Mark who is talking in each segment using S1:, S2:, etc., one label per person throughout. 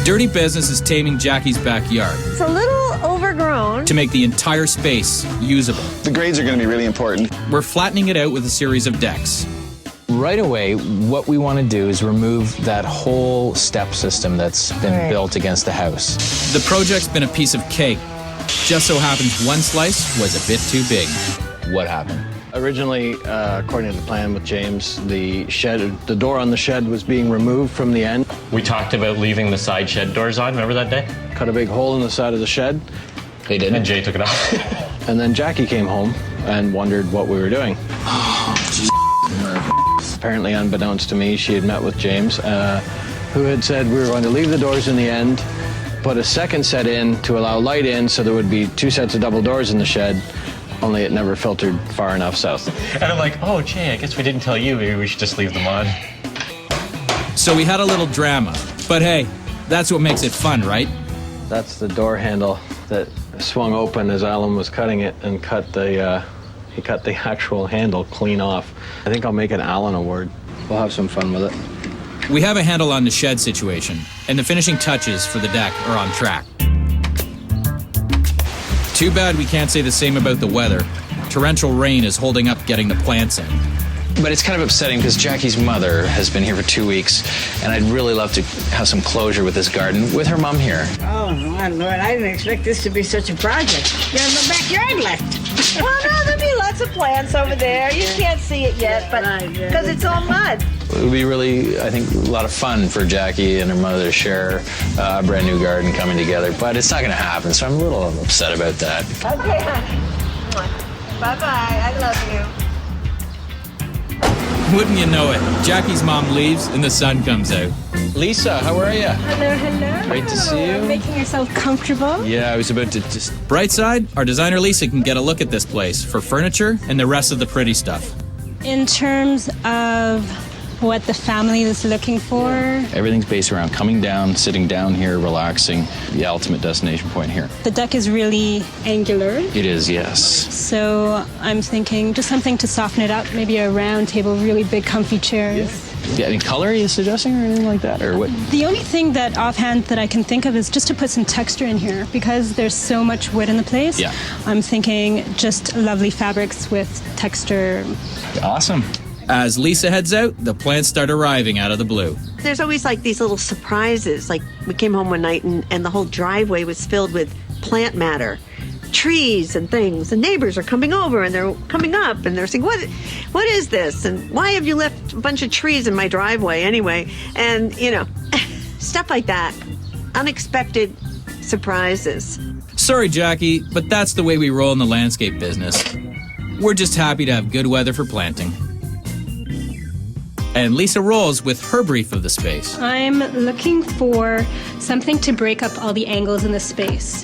S1: dirty business is taming Jackie's backyard
S2: It's a little overgrown.
S1: to make the entire space usable.
S3: The grades are going to be really important.
S1: We're flattening it out with a series of decks.
S4: Right away, what we want to do is remove that whole step system that's been built against the house.
S1: The project's been a piece of cake. Just so happens one slice was a bit too big.
S4: What happened?
S5: Originally, according to the plan with James, the door on the shed was being removed from the end.
S6: We talked about leaving the side shed doors on, remember that day?
S5: Cut a big hole in the side of the shed.
S4: They didn't.
S6: And Jay took it off.
S5: And then Jackie came home and wondered what we were doing. Apparently, unbeknownst to me, she had met with James, who had said we were going to leave the doors in the end, put a second set in to allow light in so there would be 2 sets of double doors in the shed, only it never filtered far enough south.
S6: And I'm like, oh, Jay, I guess we didn't tell you. Maybe we should just leave them on.
S1: So we had a little drama. But hey, that's what makes it fun, right?
S5: That's the door handle that swung open as Alan was cutting it and he cut the actual handle clean off. I think I'll make an Allen Award. We'll have some fun with it.
S1: We have a handle on the shed situation, and the finishing touches for the deck are on track. Too bad we can't say the same about the weather. Torrential rain is holding up getting the plants in.
S4: But it's kind of upsetting because Jackie's mother has been here for 2 weeks, and I'd really love to have some closure with this garden with her mom here.
S7: Oh, my Lord, I didn't expect this to be such a project. You have no backyard left.
S2: Well, no, there'll be lots of plants over there. You can't see it yet, but because it's all mud.
S4: It would be really, I think, a lot of fun for Jackie and her mother to share a brand new garden coming together, but it's not going to happen, so I'm a little upset about that.
S2: Okay, honey. Bye-bye. I love you.
S1: Wouldn't you know it, Jackie's mom leaves and the sun comes out. Lisa, how are you?
S8: Hello, hello.
S1: Great to see you.
S8: Making yourself comfortable?
S1: Yeah, I was about to just... Bright side, our designer Lisa can get a look at this place for furniture and the rest of the pretty stuff.
S8: In terms of what the family is looking for?
S4: Everything's based around coming down, sitting down here, relaxing, the ultimate destination point here.
S8: The deck is really angular.
S4: It is, yes.
S8: So I'm thinking just something to soften it up, maybe a round table, really big comfy chairs.
S4: Yeah, any color are you suggesting or anything like that, or what?
S8: The only thing that offhand that I can think of is just to put some texture in here because there's so much wood in the place.
S4: Yeah.
S8: I'm thinking just lovely fabrics with texture.
S4: Awesome.
S1: As Lisa heads out, the plants start arriving out of the blue.
S2: There's always like these little surprises. Like we came home one night and the whole driveway was filled with plant matter, trees and things. And neighbors are coming over and they're coming up and they're saying, what is this? And why have you left a bunch of trees in my driveway anyway? And, you know, stuff like that. Unexpected surprises.
S1: Sorry, Jackie, but that's the way we roll in the landscape business. We're just happy to have good weather for planting. And Lisa rolls with her brief of the space.
S8: I'm looking for something to break up all the angles in the space.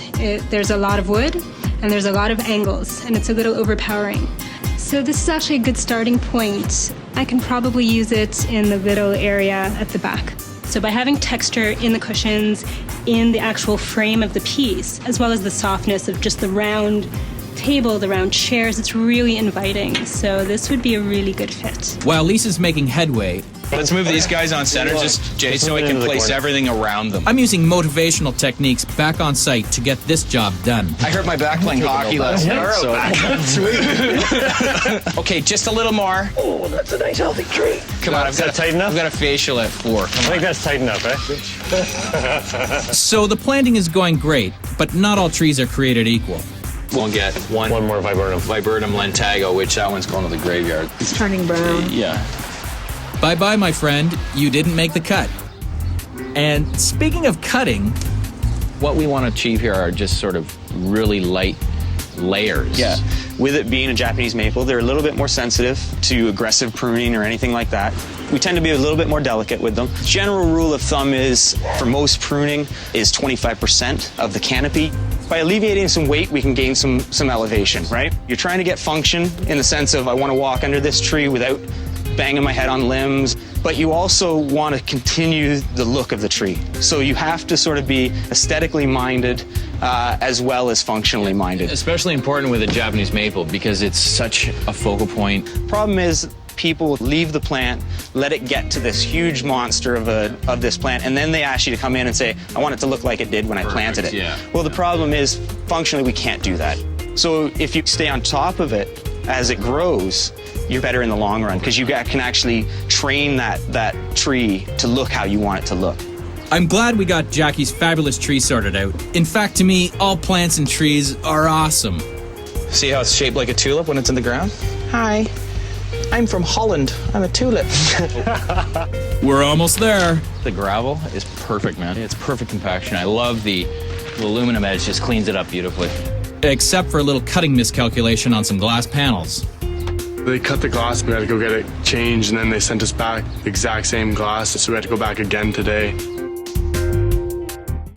S8: There's a lot of wood and there's a lot of angles and it's a little overpowering. So this is actually a good starting point. I can probably use it in the little area at the back. So by having texture in the cushions, in the actual frame of the piece, as well as the softness of just the round table, the round chairs, it's really inviting. So this would be a really good fit.
S1: While Lisa's making headway,
S9: let's move these guys on center, just Jay, so I can place everything around them.
S1: I'm using motivational techniques back on site to get this job done.
S9: I hurt my back playing hockey last night, so...
S5: Sweet.
S9: Okay, just a little more.
S5: Oh, that's a nice healthy tree.
S9: Come on, I've got a facial at 4.
S5: I think that's tight enough, eh?
S1: So the planting is going great, but not all trees are created equal.
S4: We'll get one
S5: more viburnum.
S4: Viburnum lentago, which that one's going to the graveyard.
S2: It's turning brown.
S4: Yeah.
S1: Bye-bye, my friend. You didn't make the cut. And speaking of cutting,
S4: What we want to achieve here are just sort of really light layers.
S10: Yeah. With it being a Japanese maple, they're a little bit more sensitive to aggressive pruning or anything like that. We tend to be a little bit more delicate with them. General rule of thumb is, for most pruning, is 25% of the canopy. By alleviating some weight, we can gain some elevation, right? You're trying to get function in the sense of, I want to walk under this tree without banging my head on limbs, but you also want to continue the look of the tree. So you have to sort of be aesthetically minded as well as functionally minded.
S4: Especially important with a Japanese maple because it's such a focal point.
S10: Problem is, people will leave the plant, let it get to this huge monster of this plant, and then they ask you to come in and say, I want it to look like it did when I planted it.
S9: Yeah.
S10: Well, the problem is, functionally, we can't do that. So if you stay on top of it as it grows, you're better in the long run, because you can actually train that tree to look how you want it to look.
S1: I'm glad we got Jackie's fabulous tree sorted out. In fact, to me, all plants and trees are awesome.
S9: See how it's shaped like a tulip when it's in the ground?
S11: Hi, I'm from Holland. I'm a tulip.
S1: We're almost there.
S4: The gravel is perfect, man. It's perfect compaction. I love the aluminum edge, just cleans it up beautifully.
S1: Except for a little cutting miscalculation on some glass panels.
S12: They cut the glass, we had to go get it changed, and then they sent us back the exact same glass, so we had to go back again today.